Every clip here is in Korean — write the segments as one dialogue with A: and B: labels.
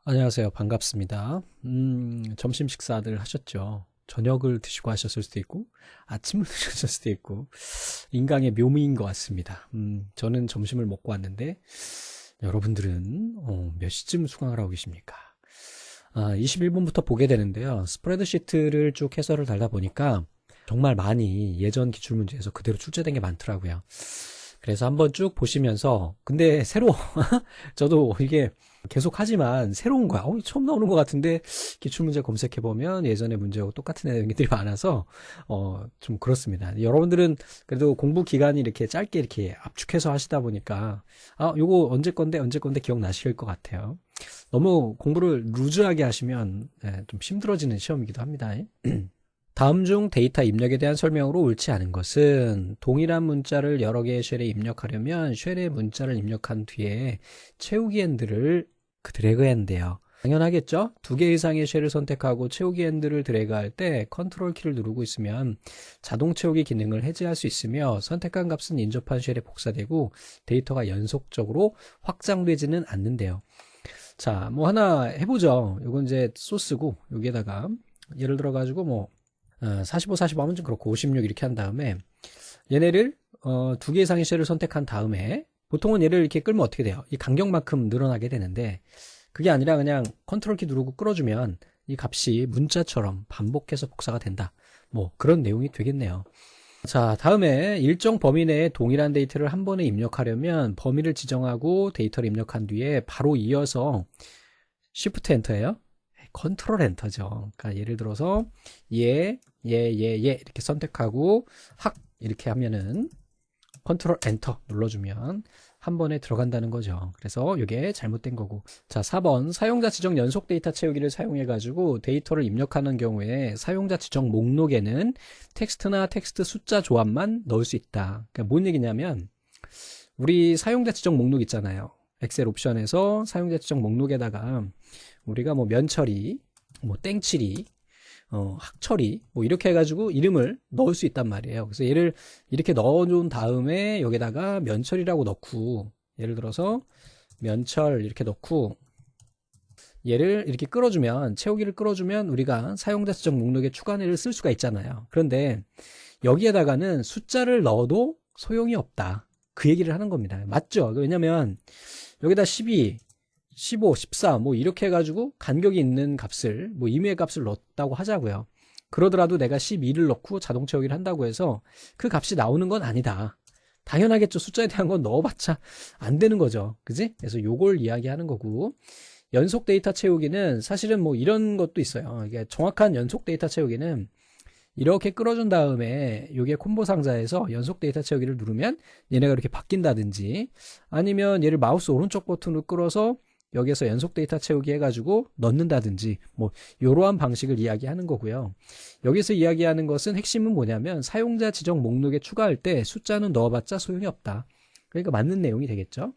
A: 안녕하세요. 반갑습니다. 점심 식사들 하셨죠? 저녁을 드시고 하셨을 수도 있고, 아침을 드셨을 수도 있고, 인간의 묘미인 것 같습니다. 저는 점심을 먹고 왔는데, 여러분들은, 몇 시쯤 수강을 하고 계십니까? 21분부터 보게 되는데요. 스프레드시트를 쭉 해설을 달다 보니까, 정말 많이 예전 기출문제에서 그대로 출제된 게 많더라고요. 그래서 한번 쭉 보시면서, 근데 새로, 저도 이게 계속 하지만 새로운 거야. 처음 나오는 것 같은데, 기출문제 검색해보면 예전의 문제하고 똑같은 내용들이 많아서, 좀 그렇습니다. 여러분들은 그래도 공부 기간이 이렇게 짧게 이렇게 압축해서 하시다 보니까, 요거 언제 건데 기억나실 것 같아요. 너무 공부를 루즈하게 하시면, 좀 힘들어지는 시험이기도 합니다. 다음 중 데이터 입력에 대한 설명으로 옳지 않은 것은 동일한 문자를 여러 개의 쉘에 입력하려면 쉘에 문자를 입력한 뒤에 채우기 핸들을 드래그 핸드예요. 당연하겠죠? 두 개 이상의 쉘을 선택하고 채우기 핸들을 드래그할 때 컨트롤 키를 누르고 있으면 자동 채우기 기능을 해제할 수 있으며 선택한 값은 인접한 쉘에 복사되고 데이터가 연속적으로 확장되지는 않는데요. 자, 뭐 하나 해보죠. 이건 이제 소스고 여기에다가 예를 들어 가지고 뭐 45, 45 하면 좀 그렇고 56 이렇게 한 다음에 얘네를 두 개 이상의 쉘을 선택한 다음에 보통은 얘를 이렇게 끌면 어떻게 돼요? 이 간격만큼 늘어나게 되는데 그게 아니라 그냥 컨트롤 키 누르고 끌어주면 이 값이 문자처럼 반복해서 복사가 된다. 뭐 그런 내용이 되겠네요. 자, 다음에 일정 범위 내에 동일한 데이터를 한 번에 입력하려면 범위를 지정하고 데이터를 입력한 뒤에 바로 이어서 Shift 엔터예요. 컨트롤 엔터죠. 그러니까 예를 들어서 얘 이렇게 선택하고 확 이렇게 하면은 컨트롤 엔터 눌러주면 한 번에 들어간다는 거죠. 그래서 이게 잘못된 거고. 자, 4번 사용자 지정 연속 데이터 채우기를 사용해 가지고 데이터를 입력하는 경우에 사용자 지정 목록에는 텍스트나 텍스트 숫자 조합만 넣을 수 있다. 그러니까 뭔 얘기냐면 우리 사용자 지정 목록 있잖아요. 엑셀 옵션에서 사용자 지정 목록에다가 우리가 뭐 면처리, 뭐 땡처리, 학처리 뭐 이렇게 해가지고 이름을 넣을 수 있단 말이에요. 그래서 얘를 이렇게 넣어준 다음에 여기다가 면처리라고 넣고 예를 들어서 면철 이렇게 넣고 얘를 이렇게 끌어주면 채우기를 끌어주면 우리가 사용자 지정 목록에 추가를 쓸 수가 있잖아요. 그런데 여기에다가는 숫자를 넣어도 소용이 없다. 그 얘기를 하는 겁니다. 맞죠? 왜냐면 여기다 12, 15, 14 뭐 이렇게 해가지고 간격이 있는 값을 뭐 임의의 값을 넣었다고 하자고요. 그러더라도 내가 12를 넣고 자동 채우기를 한다고 해서 그 값이 나오는 건 아니다. 당연하겠죠. 숫자에 대한 건 넣어봤자 안 되는 거죠. 그지? 그래서 요걸 이야기하는 거고 연속 데이터 채우기는 사실은 뭐 이런 것도 있어요. 이게 정확한 연속 데이터 채우기는 이렇게 끌어준 다음에 이게 콤보 상자에서 연속 데이터 채우기를 누르면 얘네가 이렇게 바뀐다든지 아니면 얘를 마우스 오른쪽 버튼으로 끌어서 여기에서 연속 데이터 채우기 해가지고 넣는다든지 뭐 이러한 방식을 이야기하는 거고요. 여기서 이야기하는 것은 핵심은 뭐냐면 사용자 지정 목록에 추가할 때 숫자는 넣어봤자 소용이 없다. 그러니까 맞는 내용이 되겠죠.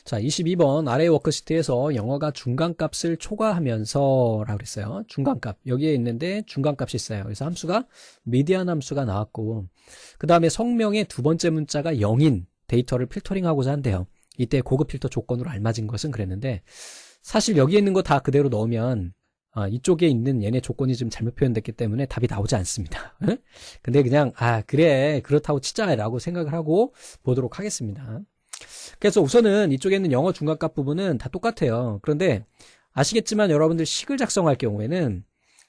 A: 자, 22번 아래 워크시트에서 영어가 중간값을 초과하면서 라고 그랬어요. 중간값. 여기에 있는데 중간값이 있어요. 그래서 함수가 미디안 함수가 나왔고 그 다음에 성명의 두 번째 문자가 0인 데이터를 필터링하고자 한대요. 이때 고급 필터 조건으로 알맞은 것은 그랬는데 사실 여기에 있는 거 다 그대로 넣으면 이쪽에 있는 얘네 조건이 좀 잘못 표현됐기 때문에 답이 나오지 않습니다. 근데 그냥 그래 그렇다고 치자라고 생각을 하고 보도록 하겠습니다. 그래서 우선은 이쪽에 있는 영어 중간값 부분은 다 똑같아요. 그런데 아시겠지만 여러분들 식을 작성할 경우에는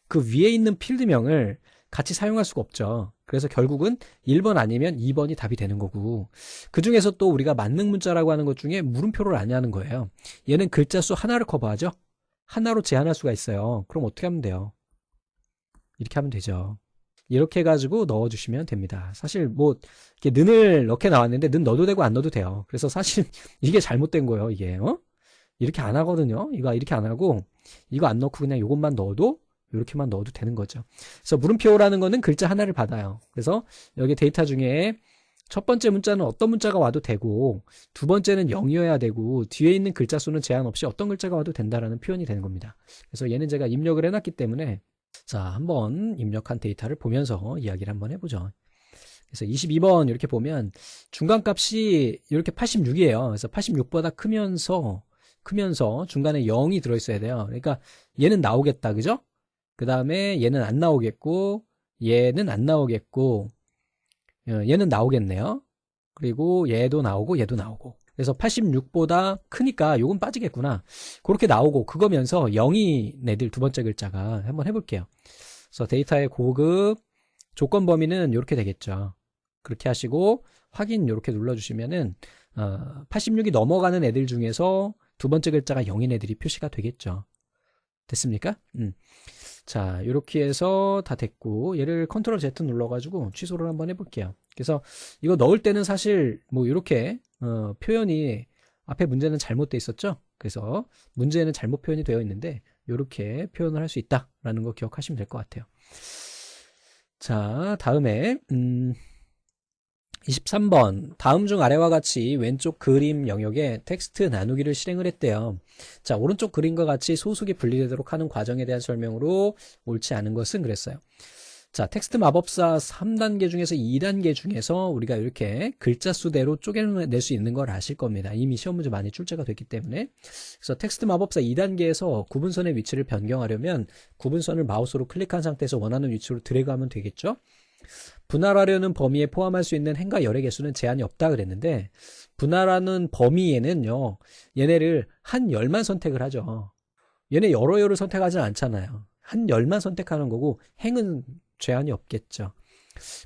A: 그 위에 있는 필드명을 같이 사용할 수가 없죠. 그래서 결국은 1번 아니면 2번이 답이 되는 거고 그 중에서 또 우리가 만능 문자라고 하는 것 중에 물음표를 안 하는 거예요. 얘는 글자 수 하나를 커버하죠. 하나로 제한할 수가 있어요. 그럼 어떻게 하면 돼요? 이렇게 하면 되죠. 이렇게 해가지고 넣어주시면 됩니다. 사실 뭐 이렇게 는을 넣게 나왔는데 는 넣어도 되고 안 넣어도 돼요. 그래서 사실 이게 잘못된 거예요. 이게 이렇게 안 하거든요. 이거 이렇게 안 하고 이거 안 넣고 그냥 이것만 넣어도 이렇게만 넣어도 되는 거죠. 그래서 물음표라는 거는 글자 하나를 받아요. 그래서 여기 데이터 중에 첫 번째 문자는 어떤 문자가 와도 되고 두 번째는 0이어야 되고 뒤에 있는 글자 수는 제한 없이 어떤 글자가 와도 된다라는 표현이 되는 겁니다. 그래서 얘는 제가 입력을 해놨기 때문에 자, 한번 입력한 데이터를 보면서 이야기를 한번 해보죠. 그래서 22번 이렇게 보면 중간값이 이렇게 86이에요. 그래서 86보다 크면서 크면서 중간에 0이 들어있어야 돼요. 그러니까 얘는 나오겠다, 그죠? 그 다음에 얘는 안 나오겠고, 얘는 안 나오겠고, 얘는 나오겠네요. 그리고 얘도 나오고, 얘도 나오고. 그래서 86보다 크니까 요건 빠지겠구나. 그렇게 나오고, 그거면서 0이 내들 두 번째 글자가 한번 해볼게요. 그래서 데이터의 고급, 조건 범위는 이렇게 되겠죠. 그렇게 하시고, 확인 이렇게 눌러주시면은, 86이 넘어가는 애들 중에서 두 번째 글자가 0인 애들이 표시가 되겠죠. 됐습니까? 자, 이렇게 해서 다 됐고, 얘를 컨트롤 Z 눌러가지고 취소를 한번 해볼게요. 그래서 이거 넣을 때는 사실 뭐 이렇게 표현이 앞에 문제는 잘못돼 있었죠. 그래서 문제는 잘못 표현이 되어 있는데 이렇게 표현을 할 수 있다라는 거 기억하시면 될 것 같아요. 자, 다음에 23번 다음 중 아래와 같이 왼쪽 그림 영역에 텍스트 나누기를 실행을 했대요. 자, 오른쪽 그림과 같이 소수기 분리되도록 하는 과정에 대한 설명으로 옳지 않은 것은 그랬어요. 자, 텍스트 마법사 3단계 중에서 2단계 중에서 우리가 이렇게 글자 수대로 쪼개낼 수 있는 걸 아실 겁니다. 이미 시험 문제 많이 출제가 됐기 때문에. 그래서 텍스트 마법사 2단계에서 구분선의 위치를 변경하려면 구분선을 마우스로 클릭한 상태에서 원하는 위치로 드래그하면 되겠죠. 분할하려는 범위에 포함할 수 있는 행과 열의 개수는 제한이 없다 그랬는데, 분할하는 범위에는요, 얘네를 한 열만 선택을 하죠. 얘네 여러 열을 선택하지 않잖아요. 한 열만 선택하는 거고 행은 제한이 없겠죠.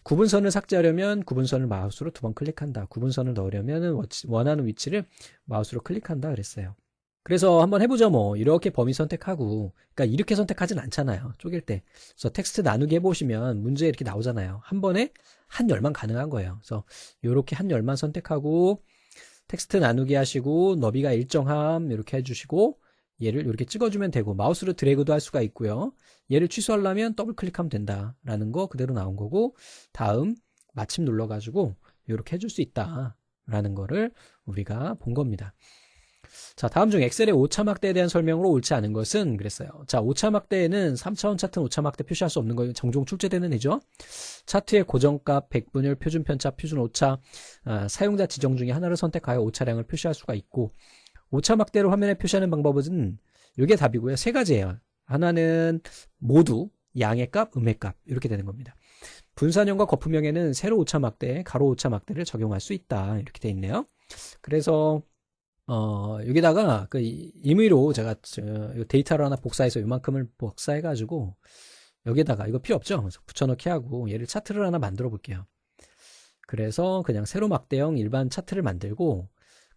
A: 구분선을 삭제하려면 구분선을 마우스로 두 번 클릭한다. 구분선을 넣으려면 원하는 위치를 마우스로 클릭한다 그랬어요. 그래서 한번 해보죠. 뭐 이렇게 범위 선택하고, 그러니까 이렇게 선택하진 않잖아요. 쪼갤 때. 그래서 텍스트 나누기 해보시면 문제에 이렇게 나오잖아요. 한 번에 한 열만 가능한 거예요. 그래서 이렇게 한 열만 선택하고 텍스트 나누기 하시고 너비가 일정함 이렇게 해주시고 얘를 이렇게 찍어주면 되고, 마우스로 드래그도 할 수가 있고요. 얘를 취소하려면 더블 클릭하면 된다라는 거 그대로 나온 거고, 다음 마침 눌러가지고 이렇게 해줄 수 있다라는 거를 우리가 본 겁니다. 자, 다음 중 엑셀의 오차 막대에 대한 설명으로 옳지 않은 것은 그랬어요. 자, 오차 막대에는 3차원 차트는 오차 막대 표시할 수 없는 거 종종 출제되는 애죠. 차트의 고정값, 백분율, 표준 편차, 표준 오차, 사용자 지정 중에 하나를 선택하여 오차량을 표시할 수가 있고, 오차 막대를 화면에 표시하는 방법은 이게 답이고요. 세 가지예요. 하나는 모두 양의 값, 음의 값 이렇게 되는 겁니다. 분산형과 거품형에는 세로 오차 막대, 가로 오차 막대를 적용할 수 있다 이렇게 돼 있네요. 그래서 여기다가 그 임의로 제가 데이터를 하나 복사해서 이만큼을 복사해가지고 여기다가 이거 필요 없죠? 그래서 붙여넣기 하고 얘를 차트를 하나 만들어 볼게요. 그래서 그냥 세로 막대형 일반 차트를 만들고,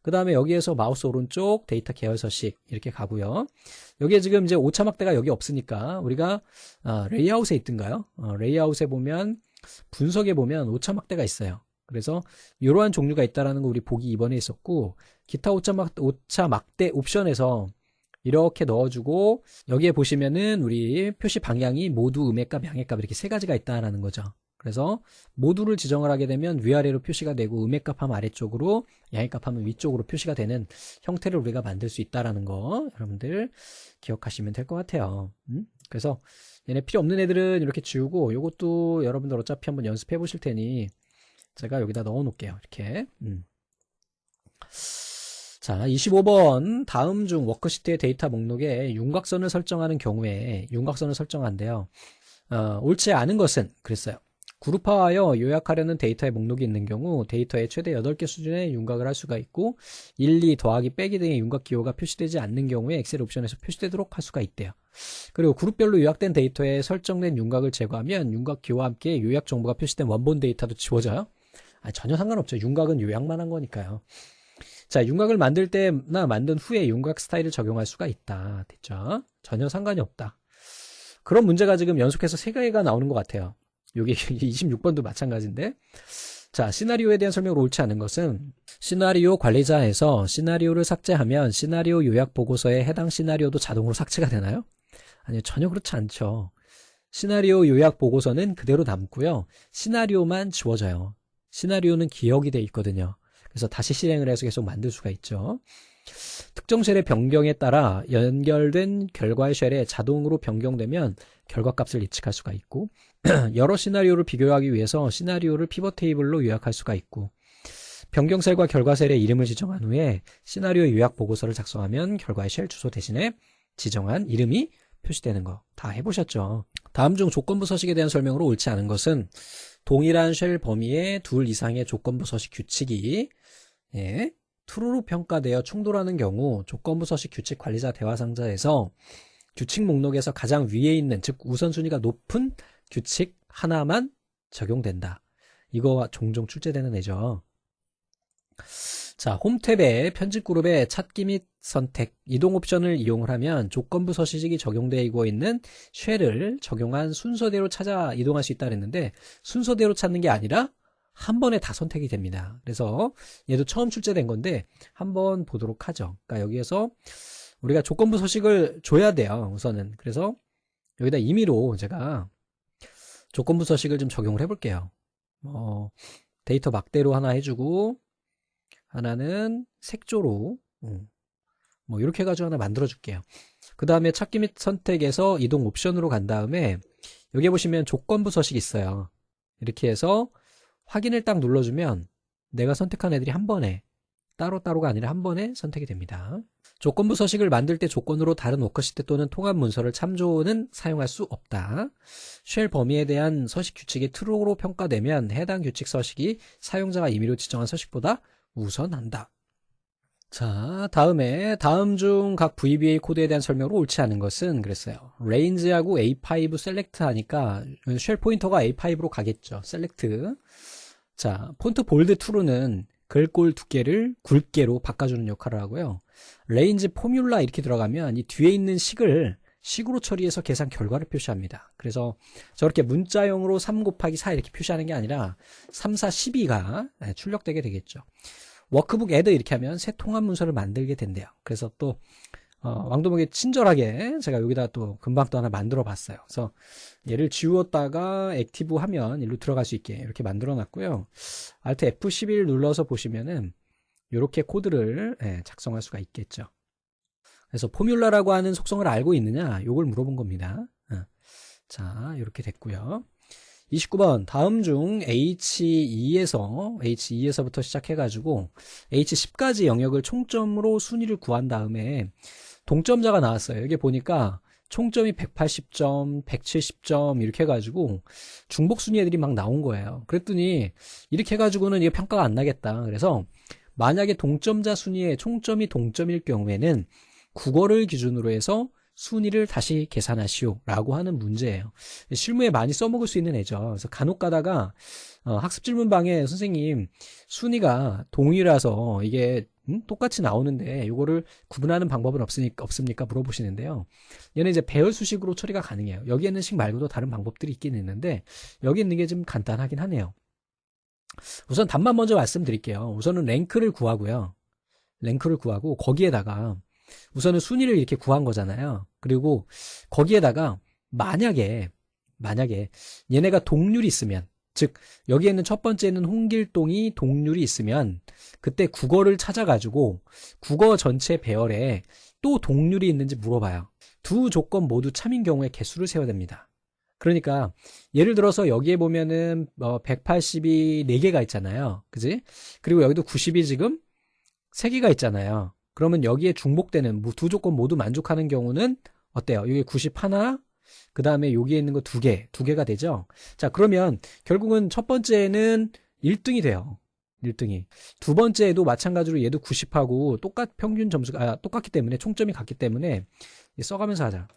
A: 그 다음에 여기에서 마우스 오른쪽 데이터 계열서식 이렇게 가고요. 여기에 지금 이제 오차 막대가 여기 없으니까 우리가 레이아웃에 있던가요? 레이아웃에 보면 분석에 보면 오차 막대가 있어요. 그래서 이러한 종류가 있다라는 거 우리 보기 2번에 있었고, 기타 오차 막대 옵션에서 이렇게 넣어주고, 여기에 보시면은 우리 표시 방향이 모두 음의 값, 양의 값 이렇게 세 가지가 있다라는 거죠. 그래서 모두를 지정을 하게 되면 위아래로 표시가 되고, 음의 값 하면 아래쪽으로, 양의 값 하면 위쪽으로 표시가 되는 형태를 우리가 만들 수 있다라는 거 여러분들 기억하시면 될 것 같아요. 그래서 얘네 필요 없는 애들은 이렇게 지우고, 이것도 여러분들 어차피 한번 연습해 보실 테니 제가 여기다 넣어 놓을게요. 이렇게. 자, 25번 다음 중 워크시트의 데이터 목록에 윤곽선을 설정하는 경우에 윤곽선을 설정한대요. 옳지 않은 것은 그랬어요. 그룹화하여 요약하려는 데이터의 목록이 있는 경우 데이터의 최대 8개 수준의 윤곽을 할 수가 있고, 1, 2, 더하기, 빼기 등의 윤곽 기호가 표시되지 않는 경우에 엑셀 옵션에서 표시되도록 할 수가 있대요. 그리고 그룹별로 요약된 데이터에 설정된 윤곽을 제거하면 윤곽 기호와 함께 요약 정보가 표시된 원본 데이터도 지워져요. 전혀 상관없죠. 윤곽은 요약만 한 거니까요. 자, 윤곽을 만들 때나 만든 후에 윤곽 스타일을 적용할 수가 있다. 됐죠? 전혀 상관이 없다. 그런 문제가 지금 연속해서 3개가 나오는 것 같아요. 여기 26번도 마찬가지인데. 자, 시나리오에 대한 설명으로 옳지 않은 것은, 시나리오 관리자에서 시나리오를 삭제하면 시나리오 요약 보고서에 해당 시나리오도 자동으로 삭제가 되나요? 아니요, 전혀 그렇지 않죠. 시나리오 요약 보고서는 그대로 남고요. 시나리오만 지워져요. 시나리오는 기억이 돼 있거든요. 그래서 다시 실행을 해서 계속 만들 수가 있죠. 특정 쉘의 변경에 따라 연결된 결과의 쉘에 자동으로 변경되면 결과값을 예측할 수가 있고, 여러 시나리오를 비교하기 위해서 시나리오를 피벗 테이블로 요약할 수가 있고, 변경셀과 결과셀의 이름을 지정한 후에 시나리오 요약 보고서를 작성하면 결과의 쉘 주소 대신에 지정한 이름이 표시되는 거 다 해보셨죠? 다음 중 조건부 서식에 대한 설명으로 옳지 않은 것은 동일한 쉘 범위의 둘 이상의 조건부 서식 규칙이 true로 평가되어 충돌하는 경우 조건부 서식 규칙 관리자 대화 상자에서 규칙 목록에서 가장 위에 있는, 즉 우선순위가 높은 규칙 하나만 적용된다. 이거 종종 출제되는 애죠. 자, 홈 탭의 편집 그룹의 찾기 및 선택, 이동 옵션을 이용을 하면 조건부 서식이 적용되고 있는 쉘을 적용한 순서대로 찾아 이동할 수 있다 그랬는데 순서대로 찾는 게 아니라 한 번에 다 선택이 됩니다. 그래서 얘도 처음 출제된 건데 한번 보도록 하죠. 그러니까 여기에서 우리가 조건부 서식을 줘야 돼요. 우선은. 그래서 여기다 임의로 제가 조건부 서식을 좀 적용을 해볼게요. 데이터 막대로 하나 해주고 하나는 색조로 뭐 이렇게 해가지고 하나 만들어 줄게요. 그 다음에 찾기 및 선택에서 이동 옵션으로 간 다음에 여기 보시면 조건부 서식이 있어요. 이렇게 해서 확인을 딱 눌러주면 내가 선택한 애들이 한 번에 따로따로가 아니라 한 번에 선택이 됩니다. 조건부 서식을 만들 때 조건으로 다른 워크시트 또는 통합 문서를 참조는 사용할 수 없다. 쉘 범위에 대한 서식 규칙이 true로 평가되면 해당 규칙 서식이 사용자가 임의로 지정한 서식보다 우선한다. 자, 다음 중 각 VBA 코드에 대한 설명으로 옳지 않은 것은 그랬어요. range하고 A5 select 하니까 쉘 포인터가 A5로 가겠죠. select. 자, 폰트 볼드 true는 글꼴 두께를 굵게로 바꿔주는 역할을 하고요. range 포뮬라 이렇게 들어가면 이 뒤에 있는 식으로 처리해서 계산 결과를 표시합니다. 그래서 저렇게 문자형으로 3 곱하기 4 이렇게 표시하는 게 아니라 3, 4, 12가 출력되게 되겠죠. 워크북 애드 이렇게 하면 새 통합 문서를 만들게 된대요. 그래서 또 왕도목이 친절하게 제가 여기다 또 금방 또 하나 만들어 봤어요. 그래서 얘를 지우었다가 액티브 하면 일로 들어갈 수 있게 이렇게 만들어 놨고요. Alt F11 눌러서 보시면은 이렇게 코드를 작성할 수가 있겠죠. 그래서 포뮬라라고 하는 속성을 알고 있느냐 이걸 물어본 겁니다. 자, 이렇게 됐고요. 29번 다음 중 H2에서부터 시작해가지고 H10까지 영역을 총점으로 순위를 구한 다음에 동점자가 나왔어요. 여기 보니까 총점이 180점, 170점 이렇게 해가지고 중복순위 애들이 막 나온 거예요. 그랬더니 이렇게 해가지고는 이게 평가가 안 나겠다. 그래서 만약에 동점자 순위에 총점이 동점일 경우에는 국어를 기준으로 해서 순위를 다시 계산하시오 라고 하는 문제예요. 실무에 많이 써먹을 수 있는 애죠. 그래서 간혹 가다가 학습질문방에 선생님 순위가 동일해서 이게 똑같이 나오는데 이거를 구분하는 방법은 없습니까? 물어보시는데요. 얘는 이제 배열수식으로 처리가 가능해요. 여기 있는 식 말고도 다른 방법들이 있긴 있는데 여기 있는 게 좀 간단하긴 하네요. 우선 답만 먼저 말씀드릴게요. 우선은 랭크를 구하고요. 랭크를 구하고 거기에다가 우선은 순위를 이렇게 구한 거잖아요. 그리고 거기에다가 만약에 얘네가 동률이 있으면, 즉 여기에는 첫 번째는 홍길동이 동률이 있으면 그때 국어를 찾아가지고 국어 전체 배열에 또 동률이 있는지 물어봐요. 두 조건 모두 참인 경우에 개수를 세워야 됩니다. 그러니까 예를 들어서 여기에 보면은 180이 4개가 있잖아요. 그지? 그리고 여기도 90이 지금 3개가 있잖아요. 그러면 여기에 중복되는 두 조건 모두 만족하는 경우는 어때요? 여기 90 하나, 그 다음에 여기에 있는 거 2개가 되죠? 자, 그러면 결국은 첫 번째는 1등이 돼요. 1등이. 두 번째에도 마찬가지로 얘도 90하고 평균 점수가 똑같기 때문에 총점이 같기 때문에 써가면서 하자.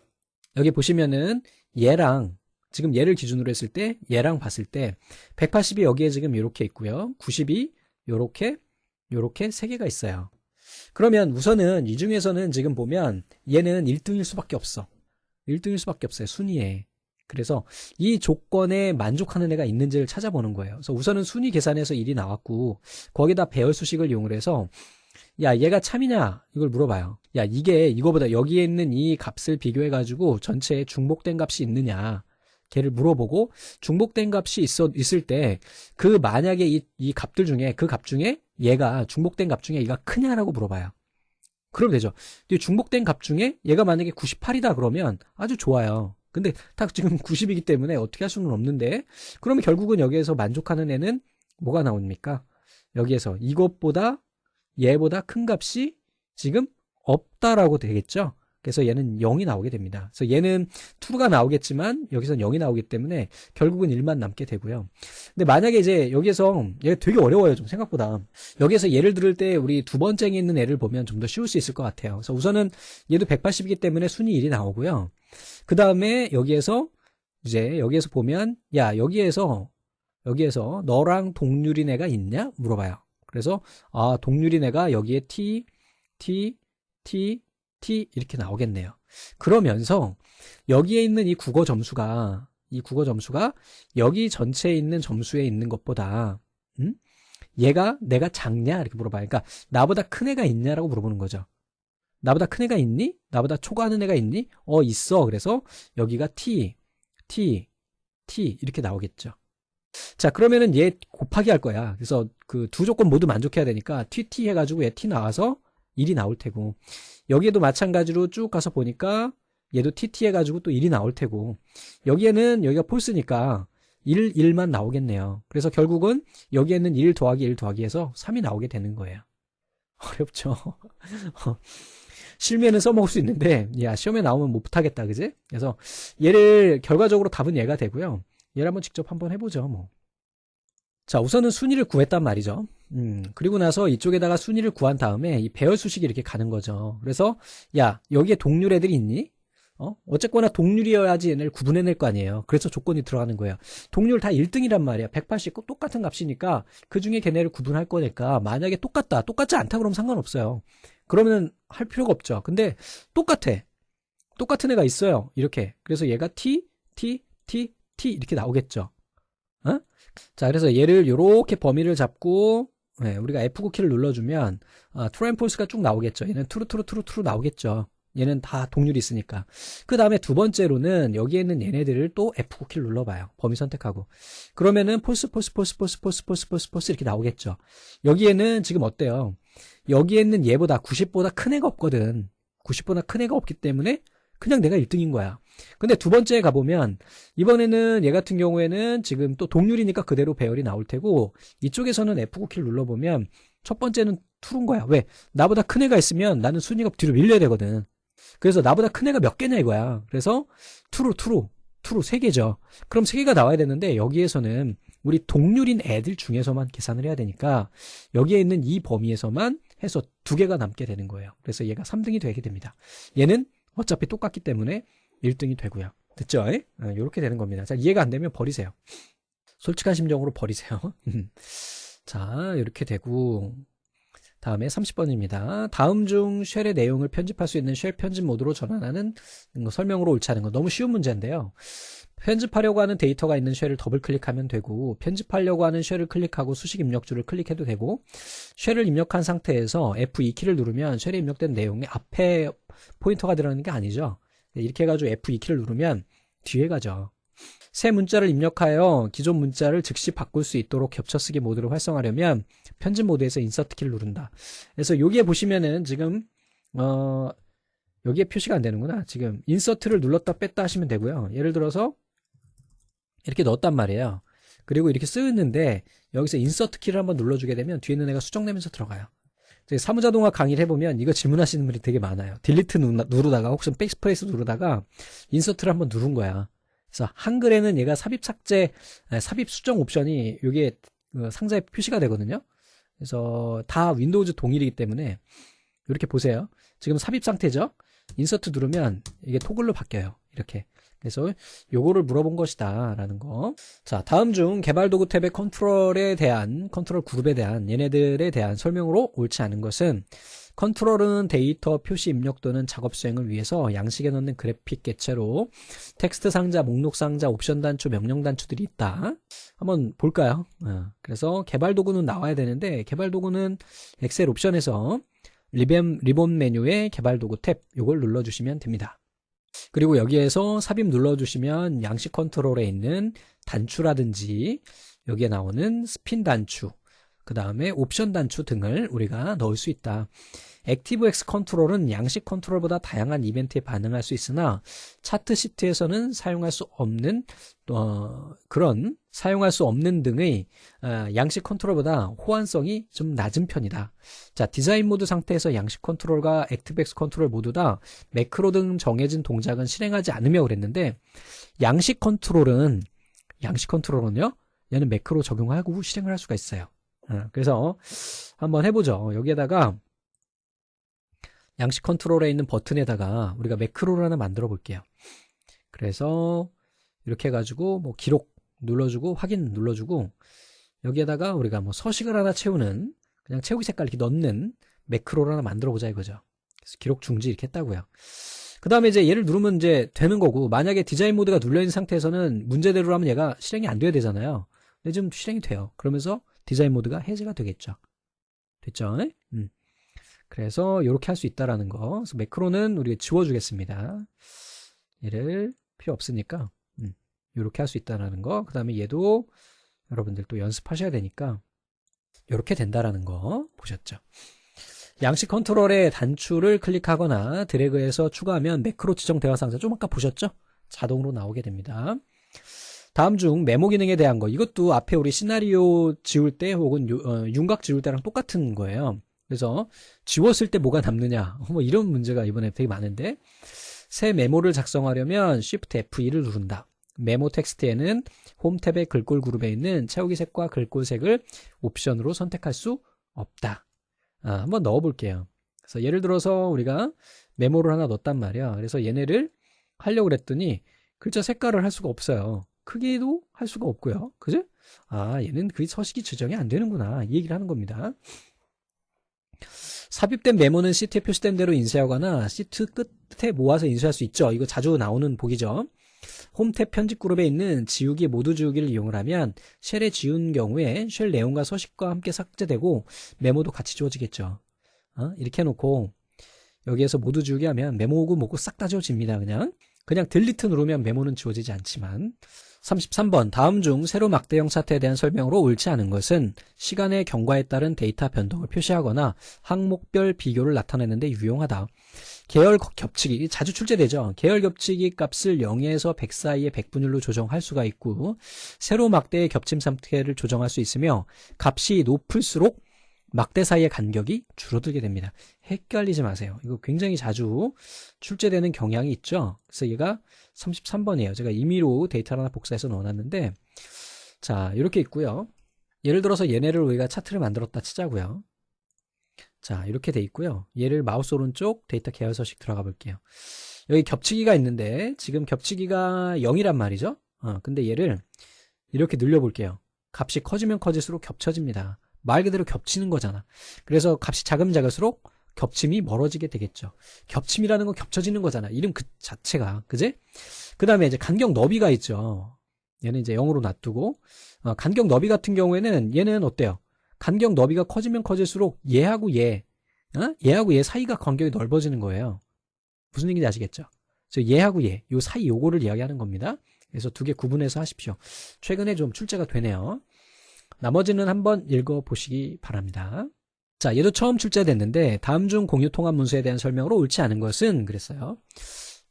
A: 여기 보시면은 얘랑 지금 얘를 기준으로 했을 때 얘랑 봤을 때 180이 여기에 지금 이렇게 있고요. 90이 요렇게 3개가 있어요. 그러면 우선은 이 중에서는 지금 보면 얘는 1등일 수밖에 없어. 1등일 수밖에 없어요. 순위에. 그래서 이 조건에 만족하는 애가 있는지를 찾아보는 거예요. 그래서 우선은 순위 계산해서 1이 나왔고 거기다 배열 수식을 이용을 해서 야, 얘가 참이냐? 이걸 물어봐요. 야, 이거보다 여기에 있는 이 값을 비교해가지고 전체에 중복된 값이 있느냐? 걔를 물어보고 중복된 값이 있을 때 그 만약에 이 값들 중에 그 값 중에 얘가 중복된 값 중에 얘가 크냐라고 물어봐요. 그럼 되죠. 중복된 값 중에 얘가 만약에 98이다 그러면 아주 좋아요. 근데 딱 지금 90이기 때문에 어떻게 할 수는 없는데 그러면 결국은 여기에서 만족하는 애는 뭐가 나옵니까? 여기에서 이것보다 얘보다 큰 값이 지금 없다라고 되겠죠. 그래서 얘는 0이 나오게 됩니다. 그래서 얘는 true가 나오겠지만 여기서는 0이 나오기 때문에 결국은 1만 남게 되고요. 근데 만약에 이제 여기에서 얘가 되게 어려워요. 좀 생각보다. 여기에서 예를 들을 때 우리 두 번째에 있는 애를 보면 좀 더 쉬울 수 있을 것 같아요. 그래서 우선은 얘도 180이기 때문에 순위 1이 나오고요. 그 다음에 여기에서 이제 여기에서 보면 야 여기에서 너랑 동률인 애가 있냐? 물어봐요. 그래서 아 동률인 애가 여기에 T 이렇게 나오겠네요. 그러면서 여기에 있는 이 국어 점수가 여기 전체에 있는 점수에 있는 것보다 얘가 내가 작냐? 이렇게 물어봐요. 그러니까 나보다 큰 애가 있냐라고 물어보는 거죠. 나보다 큰 애가 있니? 나보다 초과하는 애가 있니? 있어. 그래서 여기가 T 이렇게 나오겠죠. 자, 그러면은 얘 곱하기 할 거야. 그래서 그 두 조건 모두 만족해야 되니까 TT 해가지고 얘 T 나와서 1이 나올 테고, 여기에도 마찬가지로 쭉 가서 보니까 얘도 TT 해가지고 또 1이 나올 테고, 여기에는 여기가 폴스니까 1만 나오겠네요. 그래서 결국은 여기에는 1 더하기 1 더하기 해서 3이 나오게 되는 거예요. 어렵죠? 실무에는 써먹을 수 있는데, 야, 시험에 나오면 못하겠다, 그지? 그래서 얘를, 결과적으로 답은 얘가 되고요. 얘를 한번 직접 한번 해보죠, 뭐. 자, 우선은 순위를 구했단 말이죠. 그리고 나서 이쪽에다가 순위를 구한 다음에 이 배열 수식이 이렇게 가는 거죠. 그래서, 야, 여기에 동률 애들이 있니? 어쨌거나 동률이어야지 얘네를 구분해낼 거 아니에요. 그래서 조건이 들어가는 거예요. 동률 다 1등이란 말이야. 180 똑같은 값이니까 그 중에 걔네를 구분할 거니까 만약에 똑같지 않다 그러면 상관없어요. 그러면 할 필요가 없죠. 근데 똑같은 애가 있어요. 이렇게. 그래서 얘가 T 이렇게 나오겠죠. 자, 그래서 얘를 이렇게 범위를 잡고 우리가 F9키를 눌러주면 true and false가 쭉 나오겠죠. 얘는 true 나오겠죠. 얘는 다 동률이 있으니까. 그 다음에 두 번째로는 여기에 있는 얘네들을 또 F9키를 눌러봐요. 범위 선택하고. 그러면은 false 이렇게 나오겠죠. 여기에는 지금 어때요? 여기에 있는 얘보다 90보다 큰 애가 없거든. 90보다 큰 애가 없기 때문에 그냥 내가 1등인 거야. 근데 두 번째에 가보면 이번에는 얘 같은 경우에는 지금 또 동률이니까 그대로 배열이 나올 테고, 이쪽에서는 F9키를 눌러보면 첫 번째는 true인 거야. 왜? 나보다 큰 애가 있으면 나는 순위가 뒤로 밀려야 되거든. 그래서 나보다 큰 애가 몇 개냐 이거야. 그래서 true 3개죠. 그럼 3개가 나와야 되는데 여기에서는 우리 동률인 애들 중에서만 계산을 해야 되니까 여기에 있는 이 범위에서만 해서 2개가 남게 되는 거예요. 그래서 얘가 3등이 되게 됩니다. 얘는 어차피 똑같기 때문에 1등이 되고요. 됐죠? 이렇게 되는 겁니다. 자, 이해가 안 되면 버리세요. 솔직한 심정으로 버리세요. 자, 이렇게 되고, 다음에 30번입니다. 다음 중 쉘의 내용을 편집할 수 있는 쉘 편집 모드로 전환하는 설명으로 옳지 않은 거. 너무 쉬운 문제인데요. 편집하려고 하는 데이터가 있는 쉘을 더블 클릭하면 되고, 편집하려고 하는 쉘을 클릭하고 수식 입력줄을 클릭해도 되고, 쉘을 입력한 상태에서 F2키를 누르면 쉘에 입력된 내용이 앞에 포인터가 들어가는 게 아니죠. 이렇게 해가지고 F2키를 누르면 뒤에 가죠. 새 문자를 입력하여 기존 문자를 즉시 바꿀 수 있도록 겹쳐쓰기 모드를 활성화하려면 편집 모드에서 인서트 키를 누른다. 그래서 여기에 보시면은 지금 여기에 표시가 안 되는구나. 지금 인서트를 눌렀다 뺐다 하시면 되고요. 예를 들어서 이렇게 넣었단 말이에요. 그리고 이렇게 쓰였는데 여기서 인서트 키를 한번 눌러주게 되면 뒤에 있는 애가 수정되면서 들어가요. 사무자동화 강의를 해보면 이거 질문하시는 분이 되게 많아요. 딜리트 누르다가 혹은 백스페이스 누르다가 인서트를 한번 누른 거야. 그래서 한글에는 얘가 삽입 삭제, 삽입 수정 옵션이 이게 상자에 표시가 되거든요. 그래서 다 윈도우즈 동일이기 때문에 이렇게 보세요. 지금 삽입 상태죠. 인서트 누르면 이게 토글로 바뀌어요. 이렇게. 그래서 요거를 물어본 것이다 라는 거. 자, 다음 중 개발 도구 탭의 컨트롤 그룹에 대한 얘네들에 대한 설명으로 옳지 않은 것은, 컨트롤은 데이터 표시 입력 또는 작업 수행을 위해서 양식에 넣는 그래픽 객체로 텍스트 상자, 목록 상자, 옵션 단추, 명령 단추들이 있다. 한번 볼까요? 그래서 개발 도구는 나와야 되는데, 개발 도구는 엑셀 옵션에서 리본 메뉴의 개발 도구 탭 요걸 눌러주시면 됩니다. 그리고 여기에서 삽입 눌러주시면 양식 컨트롤에 있는 단추라든지 여기에 나오는 스핀 단추, 그 다음에 옵션 단추 등을 우리가 넣을 수 있다. 액티브엑스 컨트롤은 양식 컨트롤보다 다양한 이벤트에 반응할 수 있으나 차트 시트에서는 사용할 수 없는 그런 사용할 수 없는 등의 양식 컨트롤보다 호환성이 좀 낮은 편이다. 자, 디자인 모드 상태에서 양식 컨트롤과 액티브엑스 컨트롤 모두 다 매크로 등 정해진 동작은 실행하지 않으며 그랬는데 양식 컨트롤은요, 얘는 매크로 적용하고 실행을 할 수가 있어요. 그래서 한번 해보죠. 여기에다가 양식 컨트롤에 있는 버튼에다가 우리가 매크로를 하나 만들어 볼게요. 그래서 이렇게 해가지고 뭐 기록 눌러주고 확인 눌러주고 여기에다가 우리가 뭐 서식을 하나 채우는 그냥 채우기 색깔 이렇게 넣는 매크로를 하나 만들어 보자 이거죠. 그래서 기록 중지 이렇게 했다고요. 그 다음에 이제 얘를 누르면 이제 되는 거고 만약에 디자인 모드가 눌려있는 상태에서는 문제대로 하면 얘가 실행이 안 돼야 되잖아요. 근데 지금 실행이 돼요. 그러면서 디자인 모드가 해제가 되겠죠. 됐죠? 그래서 이렇게 할 수 있다라는 거. 그래서 매크로는 우리가 지워주겠습니다. 얘를 필요 없으니까 이렇게 할 수 있다라는 거. 그 다음에 얘도 여러분들 또 연습하셔야 되니까 이렇게 된다라는 거 보셨죠? 양식 컨트롤의 단추를 클릭하거나 드래그해서 추가하면 매크로 지정 대화 상자 좀 아까 보셨죠? 자동으로 나오게 됩니다. 다음 중 메모 기능에 대한 거. 이것도 앞에 우리 시나리오 지울 때 혹은 윤곽 지울 때랑 똑같은 거예요. 그래서 지웠을 때 뭐가 남느냐 뭐 이런 문제가 이번에 되게 많은데 새 메모를 작성하려면 Shift F2를 누른다. 메모 텍스트에는 홈 탭의 글꼴 그룹에 있는 채우기 색과 글꼴 색을 옵션으로 선택할 수 없다. 한번 넣어 볼게요. 그래서 예를 들어서 우리가 메모를 하나 넣었단 말이야. 그래서 얘네를 하려고 그랬더니 글자 색깔을 할 수가 없어요. 크기도 할 수가 없고요. 그죠? 얘는 그 서식이 지정이 안 되는구나. 이 얘기를 하는 겁니다. 삽입된 메모는 시트에 표시된 대로 인쇄하거나 시트 끝에 모아서 인쇄할 수 있죠. 이거 자주 나오는 보기죠. 홈탭 편집 그룹에 있는 지우기 모두 지우기를 이용을 하면 쉘에 지운 경우에 쉘 내용과 서식과 함께 삭제되고 메모도 같이 지워지겠죠. 이렇게 해놓고 여기에서 모두 지우기 하면 메모고 뭐고 싹 다 지워집니다. 그냥 딜리트 누르면 메모는 지워지지 않지만 33번 다음 중 세로 막대형 차트에 대한 설명으로 옳지 않은 것은 시간의 경과에 따른 데이터 변동을 표시하거나 항목별 비교를 나타내는 데 유용하다. 계열 겹치기 자주 출제되죠. 계열 겹치기 값을 0에서 100 사이의 백분율로 조정할 수가 있고 세로 막대의 겹침 상태를 조정할 수 있으며 값이 높을수록 막대 사이의 간격이 줄어들게 됩니다. 헷갈리지 마세요. 이거 굉장히 자주 출제되는 경향이 있죠. 그래서 얘가 33번이에요. 제가 임의로 데이터를 하나 복사해서 넣어놨는데 자 이렇게 있고요. 예를 들어서 얘네를 우리가 차트를 만들었다 치자고요. 자 이렇게 돼 있고요. 얘를 마우스 오른쪽 데이터 계열 서식 들어가 볼게요. 여기 겹치기가 있는데 지금 겹치기가 0이란 말이죠. 근데 얘를 이렇게 늘려 볼게요. 값이 커지면 커질수록 겹쳐집니다. 말 그대로 겹치는 거잖아. 그래서 값이 작으면 작을수록 겹침이 멀어지게 되겠죠. 겹침이라는 건 겹쳐지는 거잖아. 이름 그 자체가. 그지? 그 다음에 이제 간격 너비가 있죠. 얘는 이제 0으로 놔두고 간격 너비 같은 경우에는 얘는 어때요? 간격 너비가 커지면 커질수록 얘하고 얘 사이가 간격이 넓어지는 거예요. 무슨 얘기인지 아시겠죠? 그래서 얘하고 요 사이 요거를 이야기하는 겁니다. 그래서 두 개 구분해서 하십시오. 최근에 좀 출제가 되네요. 나머지는 한번 읽어보시기 바랍니다. 자, 얘도 처음 출제됐는데 다음 중 공유 통합 문서에 대한 설명으로 옳지 않은 것은 그랬어요.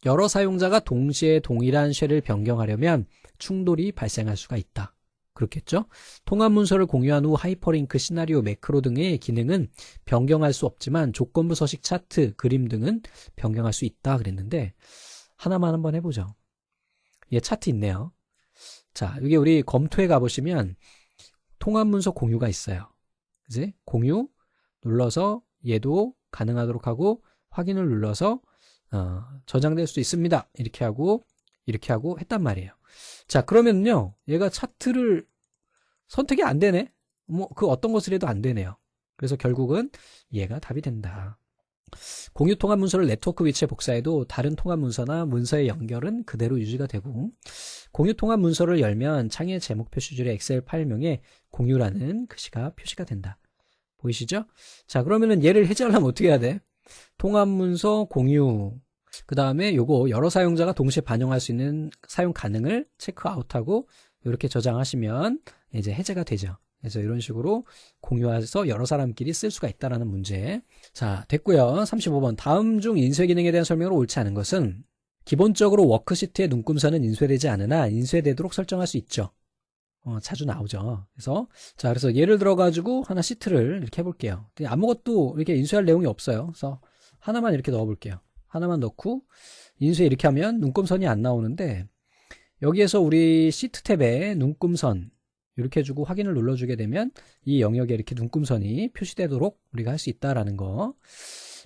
A: 여러 사용자가 동시에 동일한 쉘을 변경하려면 충돌이 발생할 수가 있다. 그렇겠죠? 통합 문서를 공유한 후 하이퍼링크, 시나리오, 매크로 등의 기능은 변경할 수 없지만 조건부 서식, 차트, 그림 등은 변경할 수 있다 그랬는데 하나만 한번 해보죠. 얘 차트 있네요. 자, 여기 우리 검토에 가보시면 통합 문서 공유가 있어요. 그지? 공유 눌러서 얘도 가능하도록 하고 확인을 눌러서 저장될 수 있습니다. 이렇게 하고 했단 말이에요. 자, 그러면요 얘가 차트를 선택이 안 되네. 뭐 그 어떤 것을 해도 안 되네요. 그래서 결국은 얘가 답이 된다. 공유 통합 문서를 네트워크 위치에 복사해도 다른 통합 문서나 문서의 연결은 그대로 유지가 되고 공유 통합 문서를 열면 창의 제목 표시줄에 엑셀 파일명에 공유라는 글씨가 표시가 된다. 보이시죠? 자, 그러면은 얘를 해제하려면 어떻게 해야 돼? 통합 문서 공유 그 다음에 요거 여러 사용자가 동시에 반영할 수 있는 사용 가능을 체크아웃하고 이렇게 저장하시면 이제 해제가 되죠. 그래서 이런 식으로 공유해서 여러 사람끼리 쓸 수가 있다는 문제. 자, 됐고요. 35번 다음 중 인쇄 기능에 대한 설명으로 옳지 않은 것은 기본적으로 워크시트의 눈금선은 인쇄되지 않으나 인쇄되도록 설정할 수 있죠. 자주 나오죠. 그래서 예를 들어가지고 하나 시트를 이렇게 해볼게요. 아무것도 이렇게 인수할 내용이 없어요. 그래서 하나만 이렇게 넣어볼게요. 하나만 넣고 인수해 이렇게 하면 눈금선이 안 나오는데 여기에서 우리 시트 탭에 눈금선 이렇게 해주고 확인을 눌러주게 되면 이 영역에 이렇게 눈금선이 표시되도록 우리가 할 수 있다라는 거.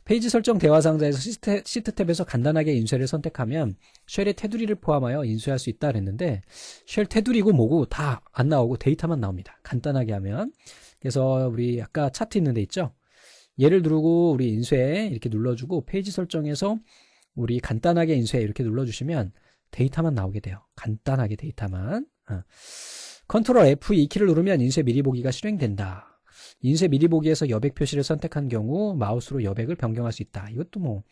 A: 페이지 설정 대화 상자에서 시트 탭에서 간단하게 인쇄를 선택하면 쉘의 테두리를 포함하여 인쇄할 수 있다 그랬는데 쉘 테두리고 뭐고 다 안 나오고 데이터만 나옵니다. 간단하게 하면. 그래서 우리 아까 차트 있는 데 있죠? 얘를 누르고 우리 인쇄 이렇게 눌러주고 페이지 설정에서 우리 간단하게 인쇄 이렇게 눌러주시면 데이터만 나오게 돼요. 간단하게 데이터만. 컨트롤 F2키를 누르면 인쇄 미리 보기가 실행된다. 인쇄 미리 보기에서 여백 표시를 선택한 경우 마우스로 여백을 변경할 수 있다. 이것도 뭐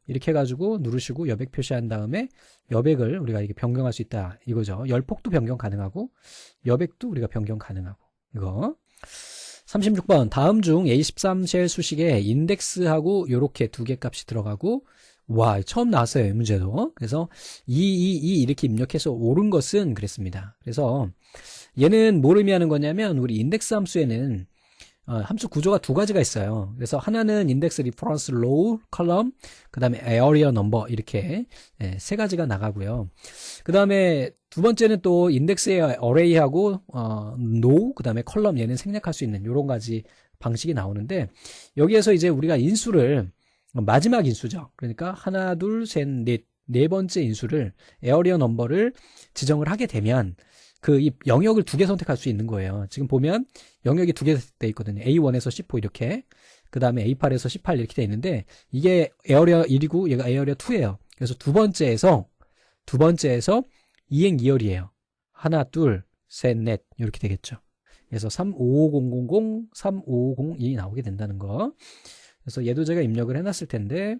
A: 이렇게 해가지고 누르시고 여백 표시한 다음에 여백을 우리가 이게 변경할 수 있다 이거죠. 열폭도 변경 가능하고 여백도 우리가 변경 가능하고 이거. 36번 다음 중 A13 쉘 수식에 인덱스하고 요렇게 두 개 값이 들어가고 와 처음 나왔어요 이 문제도. 그래서 222 이렇게 입력해서 옳은 것은 그랬습니다. 그래서 얘는 뭘 의미하는 거냐면 우리 인덱스 함수에는 함수 구조가 두 가지가 있어요. 그래서 하나는 인덱스 리퍼런스 로우 컬럼 그 다음에 에어리어 넘버 이렇게 세 가지가 나가고요. 그 다음에 두 번째는 또 인덱스의 어레이하고 노 그 다음에 컬럼 얘는 생략할 수 있는 이런 가지 방식이 나오는데 여기에서 이제 우리가 인수를 마지막 인수죠. 그러니까 하나 둘 셋 넷 네 번째 인수를 에어리어 넘버를 지정을 하게 되면 이 영역을 두 개 선택할 수 있는 거예요. 지금 보면 영역이 두 개 돼 있거든요. A1에서 C4 이렇게 그 다음에 A8에서 C8 이렇게 돼 있는데 이게 에어리어 1이고 얘가 에어리어 2예요. 그래서 두 번째에서 이행 2열이에요. 하나 둘 셋 넷 이렇게 되겠죠. 그래서 355000 3502이 나오게 된다는 거. 그래서 얘도 제가 입력을 해놨을 텐데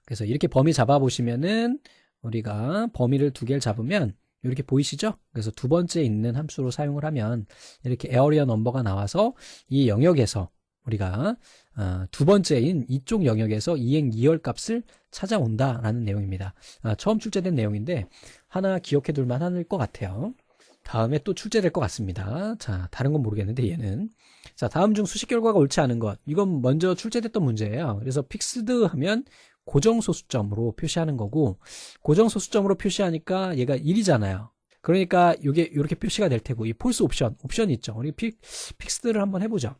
A: 그래서 이렇게 범위 잡아보시면은 우리가 범위를 두 개를 잡으면 이렇게 보이시죠? 그래서 두 번째 있는 함수로 사용을 하면 이렇게 에어리어 넘버가 나와서 이 영역에서 우리가 두 번째인 이쪽 영역에서 이행 2열 값을 찾아온다라는 내용입니다. 처음 출제된 내용인데 하나 기억해 둘 만할 것 같아요. 다음에 또 출제될 것 같습니다. 자, 다른 건 모르겠는데 얘는. 자, 다음 중 수식 결과가 옳지 않은 것. 이건 먼저 출제됐던 문제예요. 그래서 픽스드 하면 고정소수점으로 표시하는 거고 고정소수점으로 표시하니까 얘가 1이잖아요. 그러니까 이게 이렇게 표시가 될 테고 이 폴스 옵션이 있죠. 우리 픽스드를 한번 해보죠.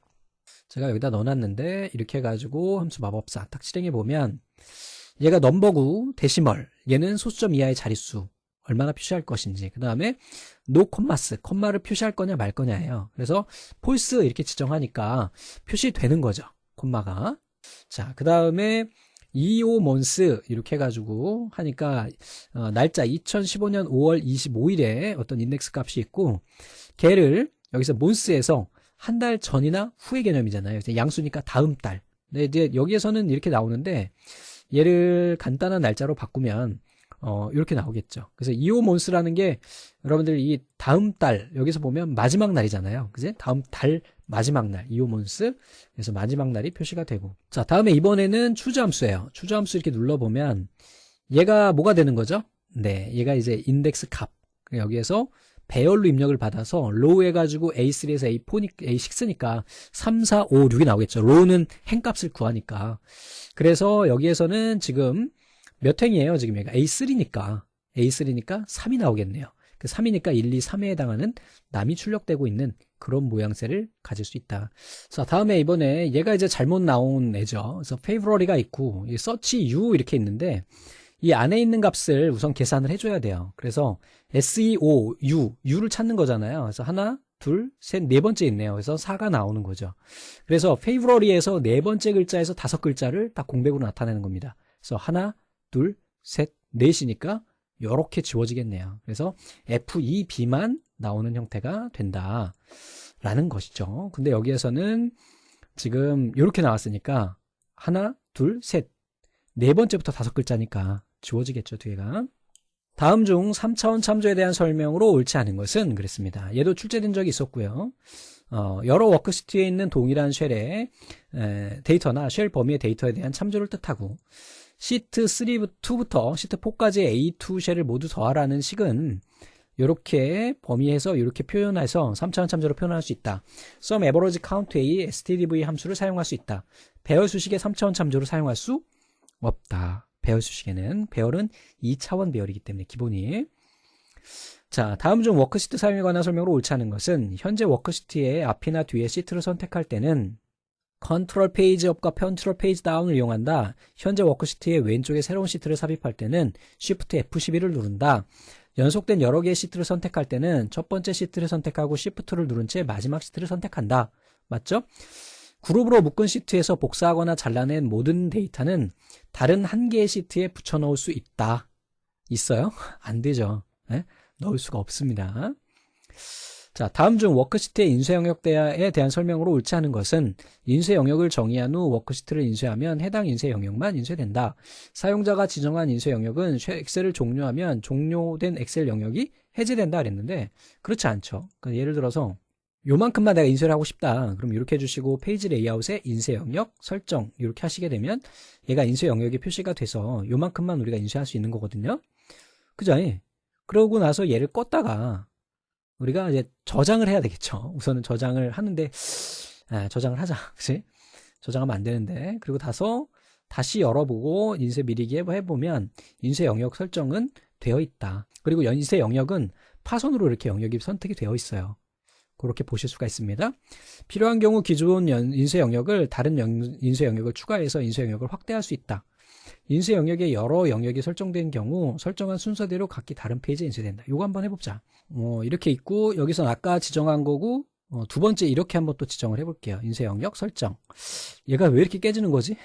A: 제가 여기다 넣어놨는데 이렇게 해가지고 함수 마법사 딱 실행해 보면 얘가 넘버고 데시멀 얘는 소수점 이하의 자릿수 얼마나 표시할 것인지 그 다음에 노 콤마스 콤마를 표시할 거냐 말 거냐예요. 그래서 폴스 이렇게 지정하니까 표시되는 거죠. 콤마가. 자, 그 다음에 25months 이렇게 해가지고 하니까 날짜 2015년 5월 25일에 어떤 인덱스 값이 있고 걔를 여기서 months에서 한 달 전이나 후의 개념이잖아요. 양수니까 다음 달. 근데 이제 여기에서는 이렇게 나오는데 얘를 간단한 날짜로 바꾸면 이렇게 나오겠죠. 그래서 25months라는 게 여러분들 이 다음 달 여기서 보면 마지막 날이잖아요. 그지? 다음 달 마지막 날 25months. 그래서 마지막 날이 표시가 되고. 자, 다음에 이번에는 추저 함수예요. 추저 함수 이렇게 눌러보면 얘가 뭐가 되는 거죠? 네, 얘가 이제 인덱스 값. 여기에서 배열로 입력을 받아서 로우 해가지고 A3에서 A6니까 3, 4, 5, 6이 나오겠죠. 로우는 행값을 구하니까. 그래서 여기에서는 지금 몇 행이에요? 지금 얘가 A3니까 3이 나오겠네요. 그 3이니까 1, 2, 3에 해당하는 남이 출력되고 있는 그런 모양새를 가질 수 있다. 자, 다음에 이번에 얘가 이제 잘못 나온 애죠. 그래서 favorite가 있고 이 search u 이렇게 있는데 이 안에 있는 값을 우선 계산을 해줘야 돼요. 그래서 SEO, U를 찾는 거잖아요. 그래서 하나, 둘, 셋, 네 번째 있네요. 그래서 4가 나오는 거죠. 그래서 favorite에서 네 번째 글자에서 다섯 글자를 딱 공백으로 나타내는 겁니다. 그래서 하나, 둘, 셋, 넷이니까 이렇게 지워지겠네요. 그래서 F2B만 나오는 형태가 된다라는 것이죠. 근데 여기에서는 지금 이렇게 나왔으니까 하나, 둘, 셋, 네 번째부터 다섯 글자니까 지워지겠죠, 뒤에가. 다음 중 3차원 참조에 대한 설명으로 옳지 않은 것은 그랬습니다. 얘도 출제된 적이 있었고요. 여러 워크시트에 있는 동일한 쉘의 데이터나 쉘 범위의 데이터에 대한 참조를 뜻하고 시트 3, 2부터 시트 4까지의 A2 쉘을 모두 더하라는 식은 이렇게 범위해서 이렇게 표현해서 3차원 참조로 표현할 수 있다. Some average count A stdv 함수를 사용할 수 있다. 배열 수식의 3차원 참조를 사용할 수 없다. 배열 수식에는 배열은 2차원 배열이기 때문에 기본이. 자, 다음 중 워크시트 사용에 관한 설명으로 옳지 않은 것은 현재 워크시트의 앞이나 뒤에 시트를 선택할 때는 컨트롤 페이지 업과 컨트롤 페이지 다운을 이용한다. 현재 워크시트의 왼쪽에 새로운 시트를 삽입할 때는 Shift F12를 누른다. 연속된 여러 개의 시트를 선택할 때는 첫 번째 시트를 선택하고 Shift를 누른 채 마지막 시트를 선택한다. 맞죠? 그룹으로 묶은 시트에서 복사하거나 잘라낸 모든 데이터는 다른 한 개의 시트에 붙여넣을 수 있다. 있어요? 안 되죠. 네? 넣을 수가 없습니다. 자, 다음 중 워크시트의 인쇄 영역에 대한 설명으로 옳지 않은 것은 인쇄 영역을 정의한 후 워크시트를 인쇄하면 해당 인쇄 영역만 인쇄된다. 사용자가 지정한 인쇄 영역은 엑셀을 종료하면 종료된 엑셀 영역이 해제된다 그랬는데 그렇지 않죠. 그러니까 예를 들어서 요만큼만 내가 인쇄를 하고 싶다. 그럼 이렇게 해주시고 페이지 레이아웃에 인쇄 영역 설정 이렇게 하시게 되면 얘가 인쇄 영역이 표시가 돼서 요만큼만 우리가 인쇄할 수 있는 거거든요. 그죠? 그러고 나서 얘를 껐다가 우리가 이제 저장을 해야 되겠죠. 우선은 저장을 하는데, 저장을 하자. 그치? 저장하면 안 되는데. 그리고 다시 열어보고 인쇄 미리기 해보면 인쇄 영역 설정은 되어 있다. 그리고 인쇄 영역은 파손으로 이렇게 영역이 선택이 되어 있어요. 그렇게 보실 수가 있습니다. 필요한 경우 기존 인쇄 영역을 다른 인쇄 영역을 추가해서 인쇄 영역을 확대할 수 있다. 인쇄 영역에 여러 영역이 설정된 경우 설정한 순서대로 각기 다른 페이지에 인쇄된다. 이거 한번 해보자. 이렇게 있고 여기서 아까 지정한 거고 두 번째 이렇게 한번 또 지정을 해볼게요. 인쇄 영역 설정. 얘가 왜 이렇게 깨지는 거지?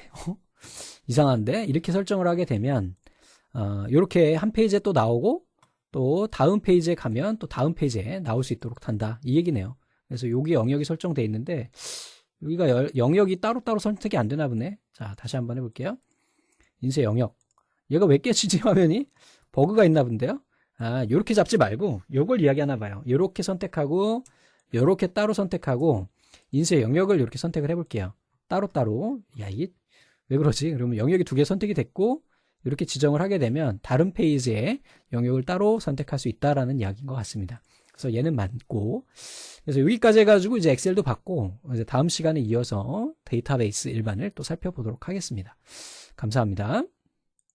A: 이상한데? 이렇게 설정을 하게 되면 이렇게 한 페이지에 또 나오고 또 다음 페이지에 가면 또 다음 페이지에 나올 수 있도록 한다. 이 얘기네요. 그래서 여기 영역이 설정되어 있는데 여기가 영역이 따로따로 선택이 안 되나 보네. 자, 다시 한번 해볼게요. 인쇄 영역. 얘가 왜 깨지지 화면이? 버그가 있나 본데요? 요렇게 잡지 말고 요걸 이야기하나 봐요. 요렇게 선택하고 요렇게 따로 선택하고 인쇄 영역을 이렇게 선택을 해볼게요. 따로따로. 야, 이게 왜 그러지? 그러면 영역이 두 개 선택이 됐고 이렇게 지정을 하게 되면 다른 페이지에 영역을 따로 선택할 수 있다라는 이야기인 것 같습니다. 그래서 얘는 맞고, 그래서 여기까지 해가지고 이제 엑셀도 봤고, 이제 다음 시간에 이어서 데이터베이스 일반을 또 살펴보도록 하겠습니다. 감사합니다.